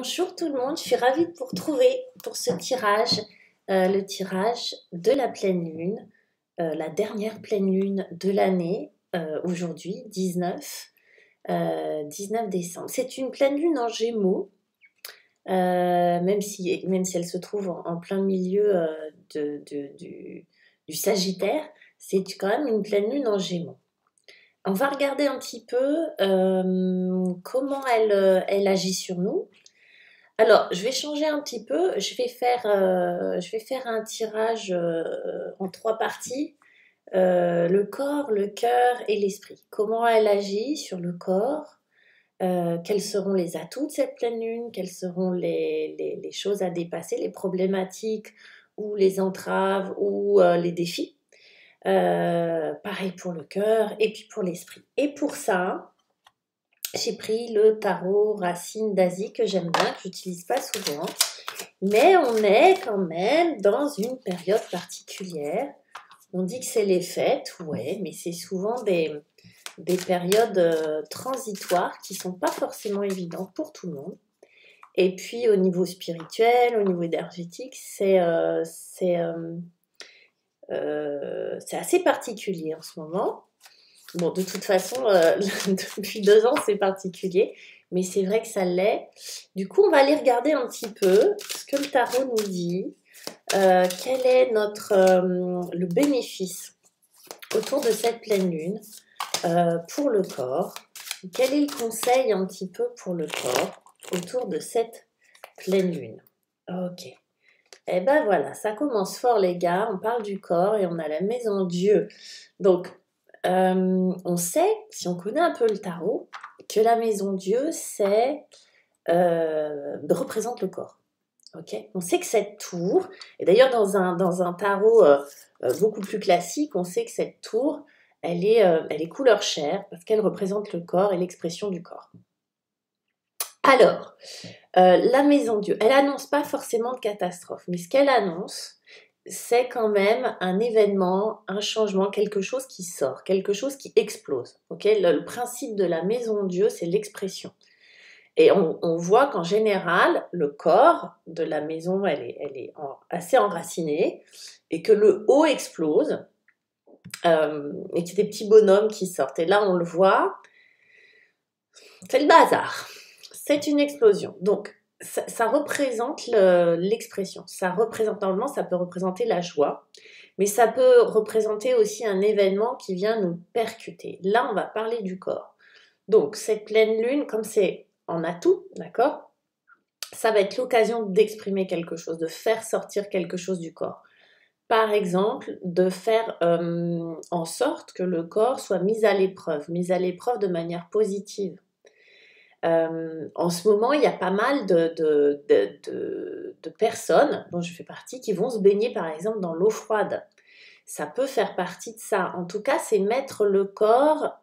Bonjour tout le monde, je suis ravie de vous retrouver pour ce tirage, le tirage de la pleine lune, la dernière pleine lune de l'année, aujourd'hui, 19 décembre. C'est une pleine lune en Gémeaux, même si elle se trouve en plein milieu du Sagittaire, c'est quand même une pleine lune en Gémeaux. On va regarder un petit peu comment elle agit sur nous. Alors, je vais changer un petit peu. Je vais faire un tirage en 3 parties. Le corps, le cœur et l'esprit. Comment elle agit sur le corps? Quels seront les atouts de cette pleine lune? Quelles seront les choses à dépasser, les problématiques ou les entraves ou les défis? Pareil pour le cœur et puis pour l'esprit. Et pour ça, j'ai pris le tarot Racine d'Asie que j'aime bien, que j'utilise pas souvent. Mais on est quand même dans une période particulière. On dit que c'est les fêtes, ouais, mais c'est souvent des périodes transitoires qui sont pas forcément évidentes pour tout le monde. Et puis au niveau spirituel, au niveau énergétique, c'est assez particulier en ce moment. Bon, de toute façon, depuis 2 ans, c'est particulier, mais c'est vrai que ça l'est. Du coup, on va aller regarder un petit peu ce que le tarot nous dit. Quel est le bénéfice autour de cette pleine lune pour le corps? Quel est le conseil un petit peu pour le corps autour de cette pleine lune? Ok. Eh ben voilà, ça commence fort les gars, on parle du corps et on a la maison Dieu. Donc, on sait, si on connaît un peu le tarot, que la maison Dieu, représente le corps. Okay, on sait que cette tour, et d'ailleurs dans un tarot beaucoup plus classique, on sait que cette tour, elle est couleur chair parce qu'elle représente le corps et l'expression du corps. Alors, la maison Dieu, elle annonce pas forcément de catastrophe, mais ce qu'elle annonce, c'est quand même un événement, un changement, quelque chose qui sort, quelque chose qui explose. Okay, le principe de la maison Dieu, c'est l'expression. Et on voit qu'en général, le corps de la maison, elle est assez enracinée, et que le haut explose, et qu'il y a des petits bonhommes qui sortent. Et là, on le voit, c'est le bazar. C'est une explosion. Donc, ça représente l'expression. Normalement, ça peut représenter la joie, mais ça peut représenter aussi un événement qui vient nous percuter. Là, on va parler du corps. Donc, cette pleine lune, comme c'est en atout, d'accord? Ça va être l'occasion d'exprimer quelque chose, de faire sortir quelque chose du corps. Par exemple, de faire en sorte que le corps soit mis à l'épreuve de manière positive. En ce moment, il y a pas mal de personnes, dont je fais partie, qui vont se baigner par exemple dans l'eau froide. Ça peut faire partie de ça. En tout cas, c'est mettre le corps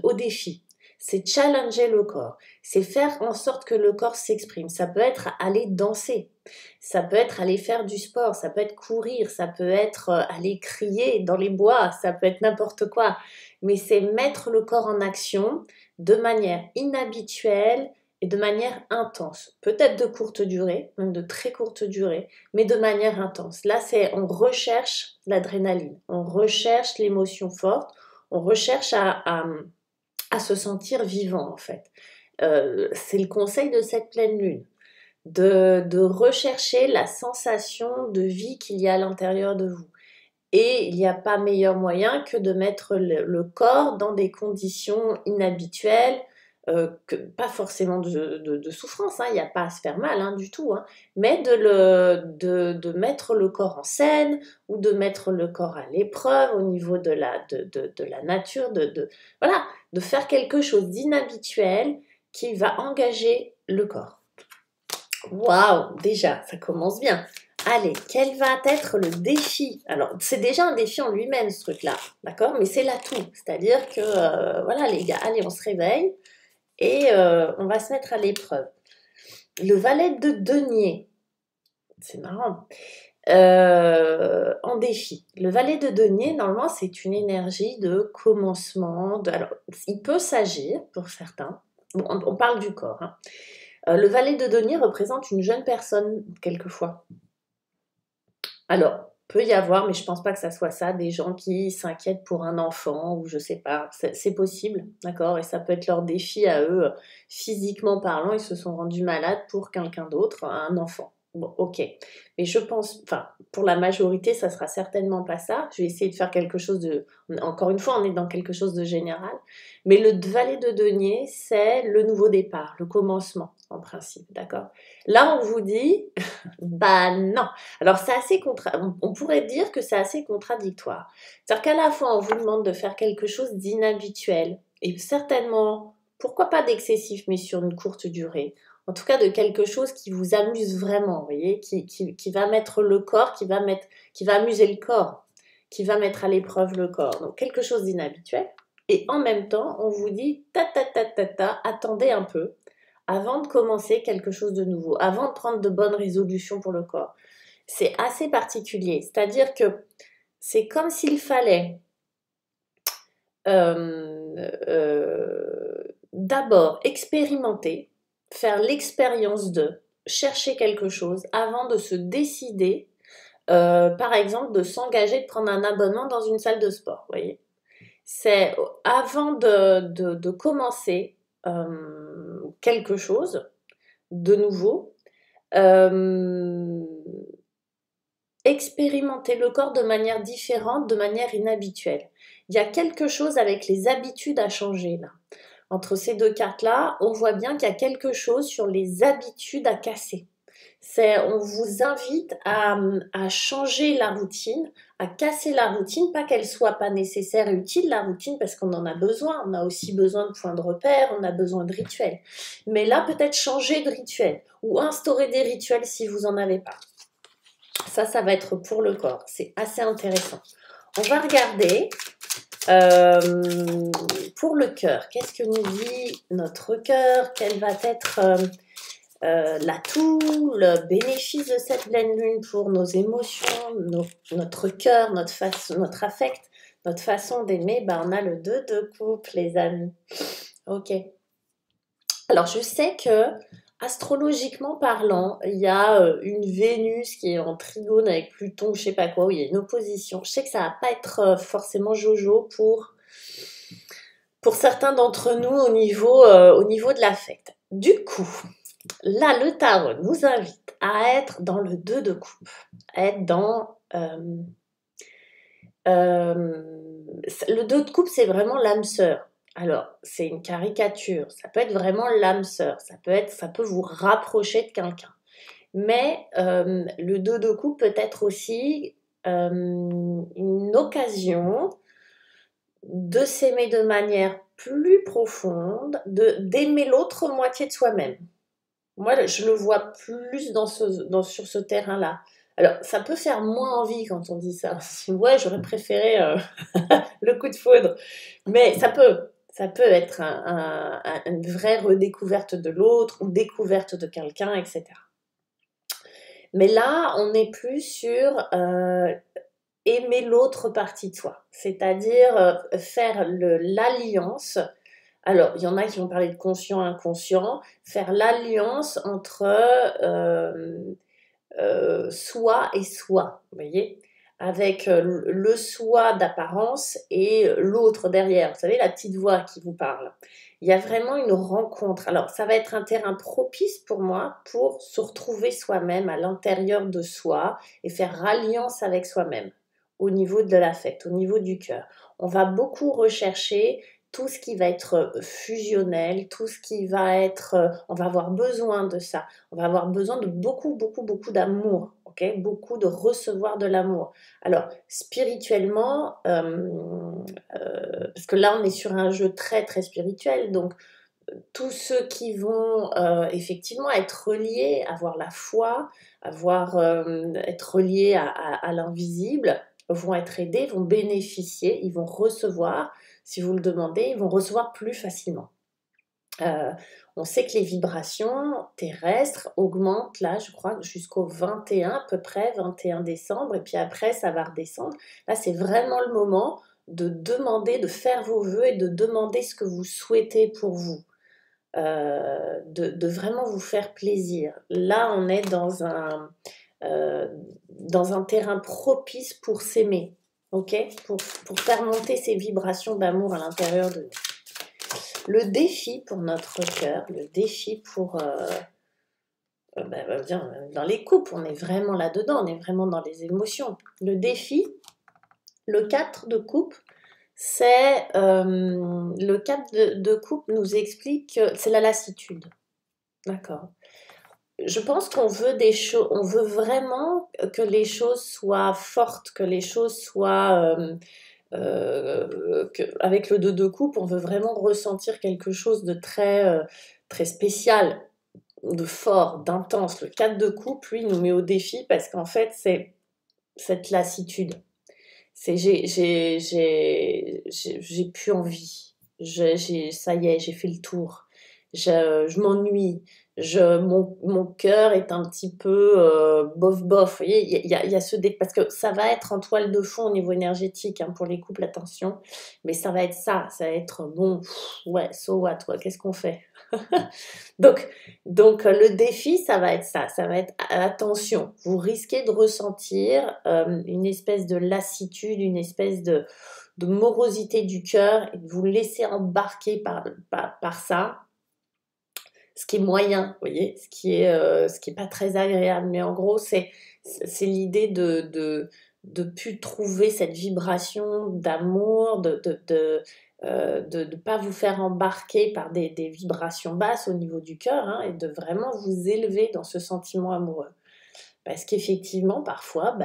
au défi. C'est challenger le corps. C'est faire en sorte que le corps s'exprime. Ça peut être aller danser. Ça peut être aller faire du sport. Ça peut être courir. Ça peut être aller crier dans les bois. Ça peut être n'importe quoi. Mais c'est mettre le corps en action de manière inhabituelle et de manière intense. Peut-être de courte durée, même de très courte durée, mais de manière intense. Là, on recherche l'adrénaline. On recherche l'émotion forte. On recherche à se sentir vivant en fait. C'est le conseil de cette pleine lune, de rechercher la sensation de vie qu'il y a à l'intérieur de vous. Et il n'y a pas meilleur moyen que de mettre le corps dans des conditions inhabituelles, pas forcément de souffrance, hein, il n'y a pas à se faire mal hein, du tout, hein, mais de mettre le corps en scène ou de mettre le corps à l'épreuve au niveau de la nature, voilà, de faire quelque chose d'inhabituel qui va engager le corps. Waouh, déjà, ça commence bien. Allez, quel va être le défi? Alors, c'est déjà un défi en lui-même, ce truc-là, d'accord? Mais c'est l'atout, c'est-à-dire que, voilà les gars, allez, on se réveille et on va se mettre à l'épreuve. Le valet de denier, c'est marrant, en défi. Le valet de denier, normalement, c'est une énergie de commencement. Alors, il peut s'agir, pour certains, bon, on parle du corps, hein. Le valet de denier représente une jeune personne, quelquefois. Alors, peut y avoir, mais je pense pas que ça soit ça, des gens qui s'inquiètent pour un enfant ou je sais pas, c'est possible, d'accord? Et ça peut être leur défi à eux, physiquement parlant, ils se sont rendus malades pour quelqu'un d'autre, un enfant. Bon, ok. Mais je pense, enfin, pour la majorité, ça sera certainement pas ça. Je vais essayer de faire quelque chose de, encore une fois, on est dans quelque chose de général. Mais le valet de denier, c'est le nouveau départ, le commencement, en principe, d'accord? Là, on vous dit, bah non. Alors, c'est assez on pourrait dire que c'est assez contradictoire. C'est-à-dire qu'à la fois, on vous demande de faire quelque chose d'inhabituel et certainement, pourquoi pas d'excessif, mais sur une courte durée. En tout cas, de quelque chose qui vous amuse vraiment, vous voyez, qui va mettre le corps, qui va amuser le corps, qui va mettre à l'épreuve le corps. Donc, quelque chose d'inhabituel. Et en même temps, on vous dit, attendez un peu avant de commencer quelque chose de nouveau, avant de prendre de bonnes résolutions pour le corps. C'est assez particulier, c'est-à-dire que c'est comme s'il fallait d'abord expérimenter, faire l'expérience de chercher quelque chose avant de se décider, par exemple, de s'engager, de prendre un abonnement dans une salle de sport, vous voyez. C'est avant de commencer quelque chose de nouveau, expérimenter le corps de manière différente, de manière inhabituelle. Il y a quelque chose avec les habitudes à changer là. Entre ces deux cartes-là, on voit bien qu'il y a quelque chose sur les habitudes à casser. On vous invite à changer la routine, à casser la routine, pas qu'elle soit pas nécessaire et utile, la routine, parce qu'on en a besoin. On a aussi besoin de points de repère, on a besoin de rituels. Mais là, peut-être changer de rituel ou instaurer des rituels si vous n'en avez pas. Ça va être pour le corps. C'est assez intéressant. On va regarder pour le cœur. Qu'est-ce que nous dit notre cœur? Quel va être l'atout, le bénéfice de cette pleine lune pour nos émotions, notre cœur, notre affect, notre façon d'aimer? On a le 2 de coupe, les amis. Ok. Alors, je sais que astrologiquement parlant, il y a une Vénus qui est en trigone avec Pluton, je sais pas quoi, où il y a une opposition. Je sais que ça va pas être forcément jojo pour certains d'entre nous au niveau de l'affect. Du coup, là, le tarot nous invite à être dans le 2 de coupe, à être dans... le 2 de coupe, c'est vraiment l'âme sœur. Alors, c'est une caricature, ça peut être vraiment l'âme sœur, ça peut vous rapprocher de quelqu'un. Mais le 2 de coupe peut être aussi une occasion de s'aimer de manière plus profonde, d'aimer l'autre moitié de soi-même. Moi, je le vois plus sur ce terrain-là. Alors, ça peut faire moins envie quand on dit ça. Ouais, j'aurais préféré le coup de foudre. Mais ça peut être une vraie redécouverte de l'autre ou découverte de quelqu'un, etc. Mais là, on est plus sur aimer l'autre partie de soi. C'est-à-dire faire l'alliance. Alors, il y en a qui vont parler de conscient-inconscient, faire l'alliance entre soi et soi, vous voyez, avec le soi d'apparence et l'autre derrière. Vous savez, la petite voix qui vous parle. Il y a vraiment une rencontre. Alors, ça va être un terrain propice pour moi pour se retrouver soi-même à l'intérieur de soi et faire alliance avec soi-même au niveau de l'affect, au niveau du cœur. On va beaucoup rechercher tout ce qui va être fusionnel, tout ce qui va être... on va avoir besoin de ça. On va avoir besoin de beaucoup, beaucoup, beaucoup d'amour. Okay, beaucoup de recevoir de l'amour. Alors, spirituellement, parce que là, on est sur un jeu très, très spirituel, donc tous ceux qui vont effectivement être reliés, avoir la foi, être reliés à l'invisible, vont être aidés, vont bénéficier, ils vont recevoir, si vous le demandez, ils vont recevoir plus facilement. On sait que les vibrations terrestres augmentent là, je crois, jusqu'au 21 à peu près, 21 décembre, et puis après ça va redescendre. Là, c'est vraiment le moment de demander, de faire vos vœux et de demander ce que vous souhaitez pour vous. de vraiment vous faire plaisir. Là, on est dans un terrain propice pour s'aimer, ok? Pour faire monter ces vibrations d'amour à l'intérieur de nous. Le défi pour notre cœur, le défi pour... bien, dans les couples, on est vraiment là-dedans, on est vraiment dans les émotions. Le défi, le 4 de coupe, c'est le 4 de coupe nous explique que c'est la lassitude. D'accord. Je pense qu'on veut des choses, on veut vraiment que les choses soient fortes, que les choses soient avec le 2 de coupe, on veut vraiment ressentir quelque chose de très spécial, de fort, d'intense. Le 4 de coupe, lui, nous met au défi parce qu'en fait, c'est cette lassitude. C'est j'ai plus envie. Ça y est, j'ai fait le tour. Je m'ennuie. Mon cœur est un petit peu bof bof. Vous voyez, il y a parce que ça va être en toile de fond au niveau énergétique, hein, pour les couples, attention. Mais ça va être ça. Ça va être bon, ouais, so what, quoi, qu'est-ce qu'on fait? Donc, le défi, ça va être ça. Ça va être attention. Vous risquez de ressentir une espèce de lassitude, une espèce de morosité du cœur et de vous laisser embarquer par ça. Ce qui est moyen, vous voyez, ce qui est pas très agréable. Mais en gros, c'est l'idée de plus trouver cette vibration d'amour, de pas vous faire embarquer par des vibrations basses au niveau du cœur, hein, et de vraiment vous élever dans ce sentiment amoureux. Parce qu'effectivement, parfois,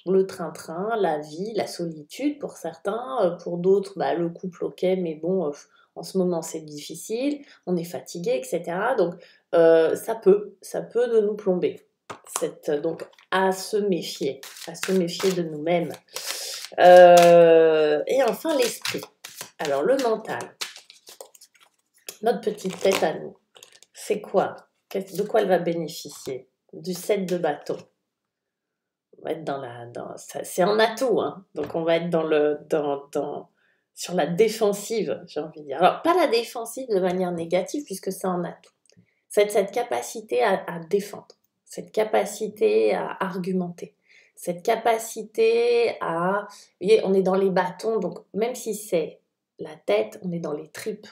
le train-train, la vie, la solitude pour certains, pour d'autres, le couple, ok, mais bon, en ce moment c'est difficile, on est fatigué, etc. Donc ça peut de nous plomber. Donc à se méfier de nous-mêmes. Et enfin l'esprit. Alors le mental, notre petite tête à nous, c'est quoi? De quoi elle va bénéficier? Du 7 de bâton. On va être c'est en atout, hein. Donc on va être sur la défensive, j'ai envie de dire. Alors pas la défensive de manière négative puisque c'est en atout. C'est cette capacité à défendre, cette capacité à argumenter, cette capacité à... Vous voyez, on est dans les bâtons, donc même si c'est la tête, on est dans les tripes.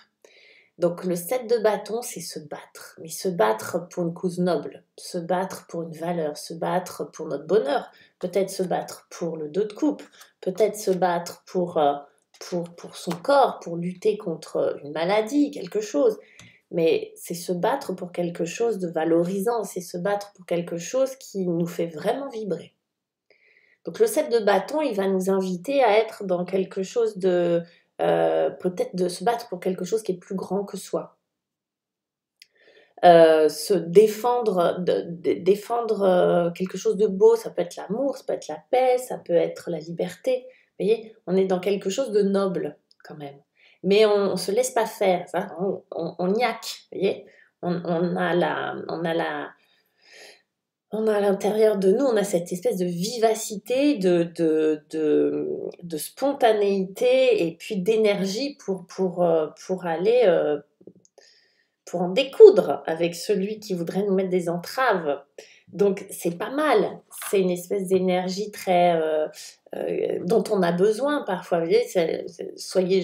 Donc le 7 de bâton, c'est se battre, mais se battre pour une cause noble, se battre pour une valeur, se battre pour notre bonheur, peut-être se battre pour le 2 de coupe, peut-être se battre pour son corps, pour lutter contre une maladie, quelque chose. Mais c'est se battre pour quelque chose de valorisant, c'est se battre pour quelque chose qui nous fait vraiment vibrer. Donc le 7 de bâton, il va nous inviter à être dans quelque chose de... peut-être de se battre pour quelque chose qui est plus grand que soi. Se défendre, défendre quelque chose de beau, ça peut être l'amour, ça peut être la paix, ça peut être la liberté. Vous voyez, on est dans quelque chose de noble quand même. Mais on ne se laisse pas faire, ça. On niaque, vous voyez. On a à l'intérieur de nous, on a cette espèce de vivacité, de spontanéité et puis d'énergie pour aller, pour en découdre avec celui qui voudrait nous mettre des entraves. Donc c'est pas mal, c'est une espèce d'énergie dont on a besoin parfois. Vous voyez,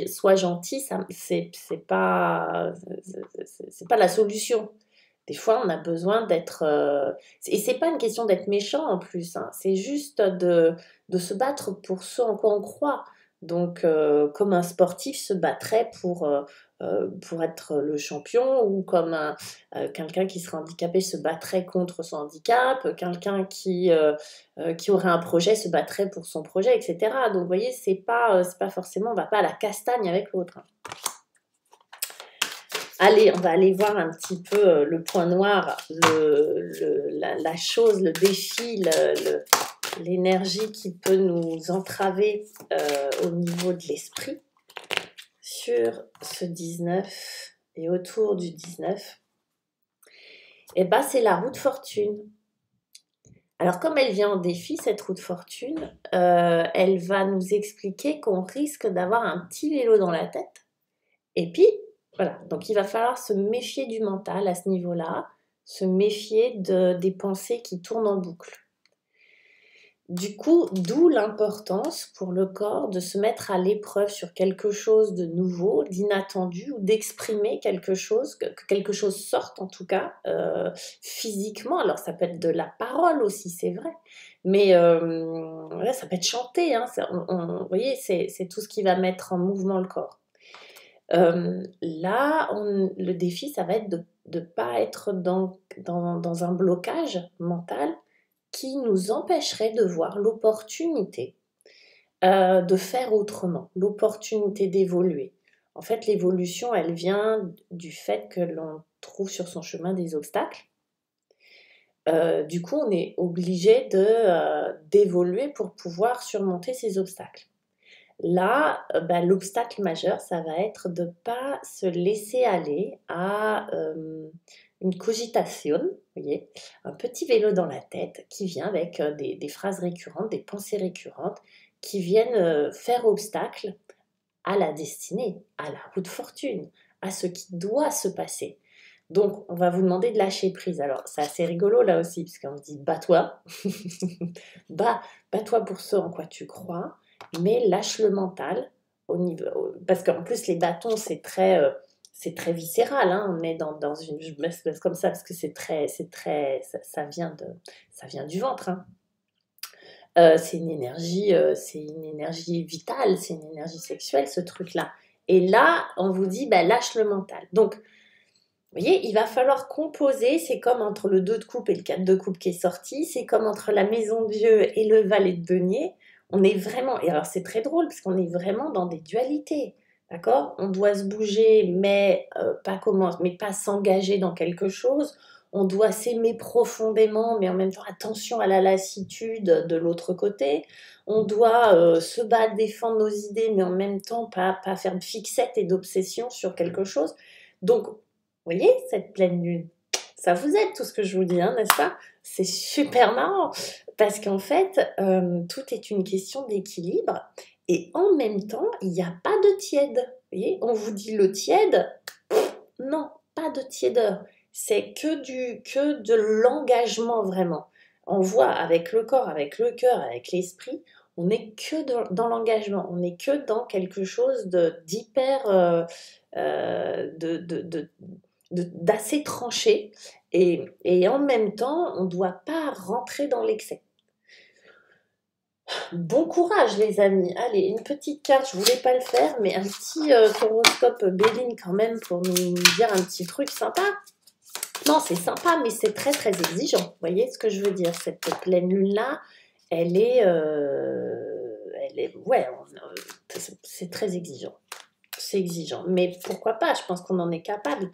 sois gentil, c'est pas la solution. Des fois, on a besoin d'être... et c'est pas une question d'être méchant en plus, hein, c'est juste de se battre pour ce en quoi on croit. Donc, comme un sportif se battrait pour être le champion, ou comme quelqu'un qui serait handicapé se battrait contre son handicap, quelqu'un qui aurait un projet se battrait pour son projet, etc. Donc, vous voyez, c'est pas forcément, on va pas à la castagne avec l'autre, hein. Allez, on va aller voir un petit peu le point noir, la chose, le défi, l'énergie qui peut nous entraver au niveau de l'esprit sur ce 19 et autour du 19. Et c'est la roue de fortune. Alors comme elle vient en défi, cette roue de fortune, elle va nous expliquer qu'on risque d'avoir un petit vélo dans la tête. Et puis, Voilà, donc il va falloir se méfier du mental à ce niveau-là, se méfier des pensées qui tournent en boucle. Du coup, d'où l'importance pour le corps de se mettre à l'épreuve sur quelque chose de nouveau, d'inattendu, ou d'exprimer quelque chose, que quelque chose sorte en tout cas, physiquement. Alors ça peut être de la parole aussi, c'est vrai, mais ouais, ça peut être chanté, hein, vous voyez, c'est tout ce qui va mettre en mouvement le corps. Là, le défi, ça va être de ne pas être dans un blocage mental qui nous empêcherait de voir l'opportunité de faire autrement, l'opportunité d'évoluer. En fait, l'évolution, elle vient du fait que l'on trouve sur son chemin des obstacles. Du coup, on est obligé d'évoluer pour pouvoir surmonter ces obstacles. Là, l'obstacle majeur, ça va être de ne pas se laisser aller à une cogitation, vous voyez, un petit vélo dans la tête qui vient avec des phrases récurrentes, des pensées récurrentes qui viennent faire obstacle à la destinée, à la roue de fortune, à ce qui doit se passer. Donc, on va vous demander de lâcher prise. Alors, c'est assez rigolo là aussi, parce qu'on dit bats-toi, bats-toi pour ce en quoi tu crois, mais lâche le mental au niveau, parce qu'en plus les bâtons c'est très viscéral, hein, on est dans une, je me laisse comme ça parce que ça vient du ventre, hein. C'est une énergie vitale, c'est une énergie sexuelle ce truc-là. Et là, on vous dit lâche le mental. Donc vous voyez, il va falloir composer, c'est comme entre le 2 de coupe et le 4 de coupe qui est sorti, c'est comme entre la maison de Dieu et le valet de denier. On est vraiment, et alors c'est très drôle parce qu'on est vraiment dans des dualités, d'accord? On doit se bouger, mais pas s'engager dans quelque chose. On doit s'aimer profondément, mais en même temps attention à la lassitude de l'autre côté. On doit se battre, défendre nos idées, mais en même temps pas faire de fixette et d'obsession sur quelque chose. Donc vous voyez, cette pleine lune, ça vous aide tout ce que je vous dis, hein, n'est-ce pas? C'est super marrant, parce qu'en fait, tout est une question d'équilibre, et en même temps, il n'y a pas de tiède. Vous voyez, on vous dit le tiède, non, pas de tiédeur. C'est que de l'engagement vraiment. On voit avec le corps, avec le cœur, avec l'esprit, on n'est que dans l'engagement, on n'est que dans quelque chose d'hyper, d'assez tranché, et en même temps, on ne doit pas rentrer dans l'excès. Bon courage les amis. Allez, une petite carte, je voulais pas le faire, mais un petit horoscope Béline quand même pour nous dire un petit truc sympa. Non, c'est sympa, mais c'est très très exigeant. Vous voyez ce que je veux dire? Cette pleine lune-là, ouais, c'est très exigeant. C'est exigeant, mais pourquoi pas? Je pense qu'on en est capable.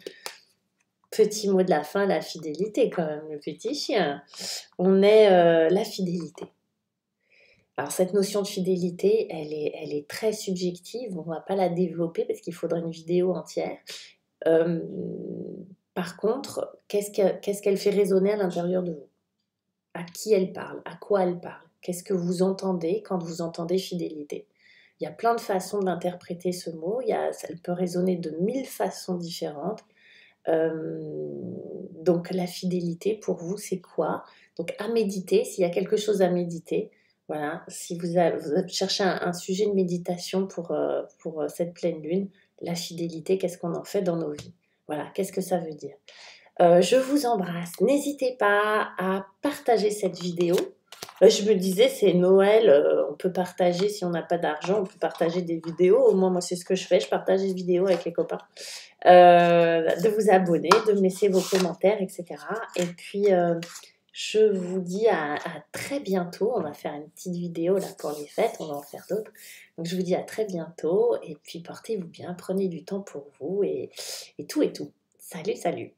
Petit mot de la fin, la fidélité quand même, le petit chien. On est la fidélité. Alors cette notion de fidélité, elle est très subjective, on ne va pas la développer parce qu'il faudrait une vidéo entière. Par contre, qu'est-ce qu'elle fait résonner à l'intérieur de vous? À qui elle parle? À quoi elle parle? Qu'est-ce que vous entendez quand vous entendez fidélité? Il y a plein de façons d'interpréter ce mot, elle peut résonner de 1000 façons différentes. Donc la fidélité pour vous c'est quoi? Donc à méditer, s'il y a quelque chose à méditer, voilà, si vous cherchez un sujet de méditation pour cette pleine lune, la fidélité, qu'est-ce qu'on en fait dans nos vies? Voilà, qu'est-ce que ça veut dire? Je vous embrasse, n'hésitez pas à partager cette vidéo. Je me disais, c'est Noël, on peut partager, si on n'a pas d'argent, on peut partager des vidéos. Au moins, moi, c'est ce que je fais, je partage des vidéos avec les copains. De vous abonner, de me laisser vos commentaires, etc. Et puis, je vous dis à très bientôt. On va faire une petite vidéo là pour les fêtes, on va en faire d'autres. Donc, je vous dis à très bientôt. Et puis, portez-vous bien, prenez du temps pour vous et tout et tout. Salut, salut!